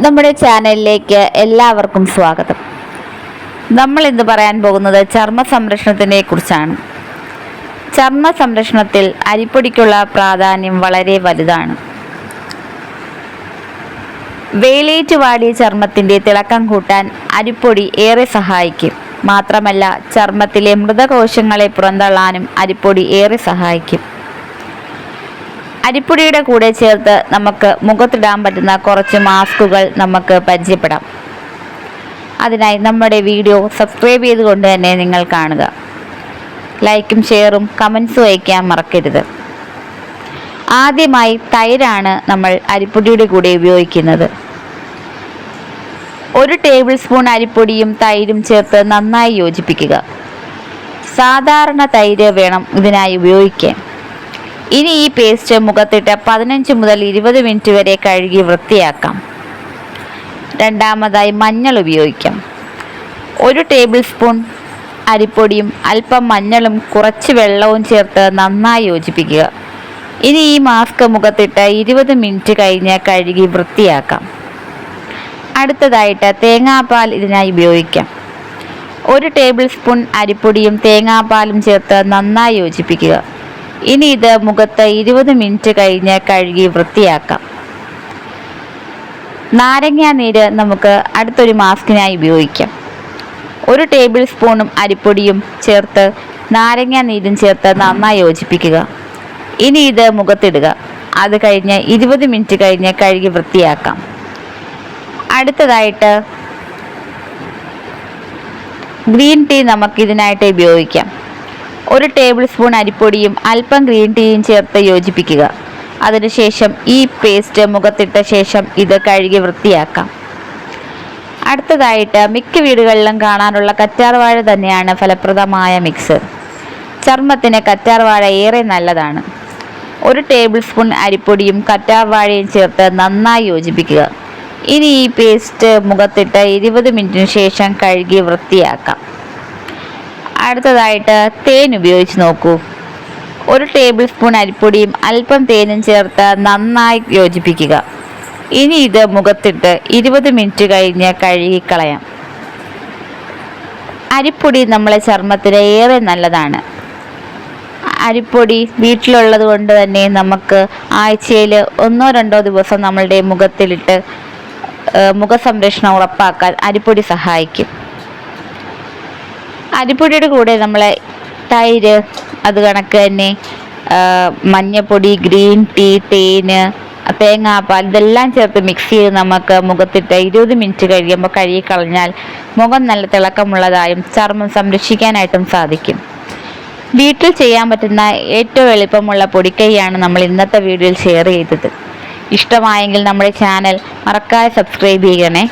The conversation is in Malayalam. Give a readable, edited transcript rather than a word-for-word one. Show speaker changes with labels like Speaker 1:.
Speaker 1: നമ്മുടെ ചാനലിലേക്ക് എല്ലാവർക്കും സ്വാഗതം. നമ്മൾ ഇന്ന് പറയാൻ പോകുന്നത് ചർമ്മ സംരക്ഷണത്തിനെ കുറിച്ചാണ്. ചർമ്മ സംരക്ഷണത്തിൽ അരിപ്പൊടിക്കുള്ള പ്രാധാന്യം വളരെ വലുതാണ്. വെയിലേറ്റ് വാടിയ ചർമ്മത്തിൻ്റെ തിളക്കം കൂട്ടാൻ അരിപ്പൊടി ഏറെ സഹായിക്കും. മാത്രമല്ല, ചർമ്മത്തിലെ മൃതകോശങ്ങളെ പുറന്തള്ളാനും അരിപ്പൊടി ഏറെ സഹായിക്കും. അരിപ്പൊടിയുടെ കൂടെ ചേർത്ത് നമുക്ക് മുഖത്തിടാൻ പറ്റുന്ന കുറച്ച് മാസ്കുകൾ നമുക്ക് പരിചയപ്പെടാം. അതിനായി നമ്മുടെ വീഡിയോ സബ്സ്ക്രൈബ് ചെയ്തുകൊണ്ട് തന്നെ നിങ്ങൾ കാണുക. ലൈക്കും ഷെയറും കമൻസും അയക്കാൻ മറക്കരുത്. ആദ്യമായി തൈരാണ് നമ്മൾ അരിപ്പൊടിയുടെ കൂടെ ഉപയോഗിക്കുന്നത്. 1 ടേബിൾ സ്പൂൺ അരിപ്പൊടിയും തൈരും ചേർത്ത് നന്നായി യോജിപ്പിക്കുക. സാധാരണ തൈര് വേണം ഇതിനായി ഉപയോഗിക്കാൻ. ഇനി ഈ പേസ്റ്റ് മുഖത്തിട്ട് 15 മുതൽ 20 മിനിറ്റ് വരെ കഴുകി വൃത്തിയാക്കാം. രണ്ടാമതായി മഞ്ഞൾ ഉപയോഗിക്കാം. 1 ടേബിൾ സ്പൂൺ അരിപ്പൊടിയും അല്പം മഞ്ഞളും കുറച്ച് വെള്ളവും ചേർത്ത് നന്നായി യോജിപ്പിക്കുക. ഇനി ഈ മാസ്ക് മുഖത്തിട്ട് 20 മിനിറ്റ് കഴിഞ്ഞ് കഴുകി വൃത്തിയാക്കാം. അടുത്തതായിട്ട് തേങ്ങാപ്പാൽ ഇതിനായി ഉപയോഗിക്കാം. 1 ടേബിൾ സ്പൂൺ അരിപ്പൊടിയും തേങ്ങാപ്പാലും ചേർത്ത് നന്നായി യോജിപ്പിക്കുക. ഇനി ഇത് മുഖത്ത് 20 മിനിറ്റ് കഴിഞ്ഞ് കഴുകി വൃത്തിയാക്കാം. നാരങ്ങ നീര് നമുക്ക് അടുത്തൊരു മാസ്കിനായി ഉപയോഗിക്കാം. 1 ടേബിൾ സ്പൂണും അരിപ്പൊടിയും ചേർത്ത് നാരങ്ങ നീരും ചേർത്ത് നന്നായി യോജിപ്പിക്കുക. ഇനി ഇത് മുഖത്തിടുക. അത് കഴിഞ്ഞ് 20 മിനിറ്റ് കഴിഞ്ഞ് കഴുകി വൃത്തിയാക്കാം. അടുത്തതായിട്ട് ഗ്രീൻ ടീ നമുക്ക് ഇതിനായിട്ട് ഉപയോഗിക്കാം. 1 ടേബിൾ സ്പൂൺ അരിപ്പൊടിയും അല്പം ഗ്രീൻ ടീയും ചേർത്ത് യോജിപ്പിക്കുക. അതിനുശേഷം ഈ പേസ്റ്റ് മുഖത്തിട്ട ശേഷം ഇത് കഴുകി വൃത്തിയാക്കാം. അടുത്തതായിട്ട് മിക്ക വീടുകളിലും കാണാനുള്ള കറ്റാർവാഴ തന്നെയാണ് ഫലപ്രദമായ മിക്സ്. ചർമ്മത്തിന് കറ്റാർവാഴ ഏറെ നല്ലതാണ്. 1 ടേബിൾ സ്പൂൺ അരിപ്പൊടിയും കറ്റാർവാഴയും ചേർത്ത് നന്നായി യോജിപ്പിക്കുക. ഇനി ഈ പേസ്റ്റ് മുഖത്തിട്ട് 20 മിനിറ്റിന് ശേഷം കഴുകി വൃത്തിയാക്കാം. അടുത്തതായിട്ട് തേൻ ഉപയോഗിച്ച് നോക്കൂ. 1 ടേബിൾ സ്പൂൺ അരിപ്പൊടിയും അല്പം തേനും ചേർത്ത് നന്നായി യോജിപ്പിക്കുക. ഇനി ഇത് മുഖത്തിട്ട് 20 മിനിറ്റ് കഴിഞ്ഞ് കഴുകിക്കളയാം. അരിപ്പൊടി നമ്മളെ ചർമ്മത്തിന് ഏറെ നല്ലതാണ്. അരിപ്പൊടി വീട്ടിലുള്ളത് കൊണ്ട് തന്നെ നമുക്ക് ആഴ്ചയിൽ 1-2 ദിവസം നമ്മളുടെ മുഖത്തിലിട്ട് മുഖസംരക്ഷണം ഉറപ്പാക്കാൻ അരിപ്പൊടി സഹായിക്കും. അരിപ്പൊടിയുടെ കൂടെ നമ്മളെ തൈര്, അത് കണക്ക് തന്നെ മഞ്ഞപ്പൊടി, ഗ്രീൻ ടീ, തേന്, തേങ്ങാപ്പാൽ ഇതെല്ലാം ചേർത്ത് മിക്സ് ചെയ്ത് നമുക്ക് മുഖത്തിട്ട് 20 മിനിറ്റ് കഴിയുമ്പോൾ കഴുകിക്കളഞ്ഞാൽ മുഖം നല്ല തിളക്കമുള്ളതായും ചർമ്മം സംരക്ഷിക്കാനായിട്ടും സാധിക്കും. വീട്ടിൽ ചെയ്യാൻ പറ്റുന്ന ഏറ്റവും എളുപ്പമുള്ള പൊടിക്കൈയാണ് നമ്മൾ ഇന്നത്തെ വീഡിയോയിൽ ഷെയർ ചെയ്തത്. ഇഷ്ടമായെങ്കിൽ നമ്മുടെ ചാനൽ മറക്കാതെ സബ്സ്ക്രൈബ് ചെയ്യണേ.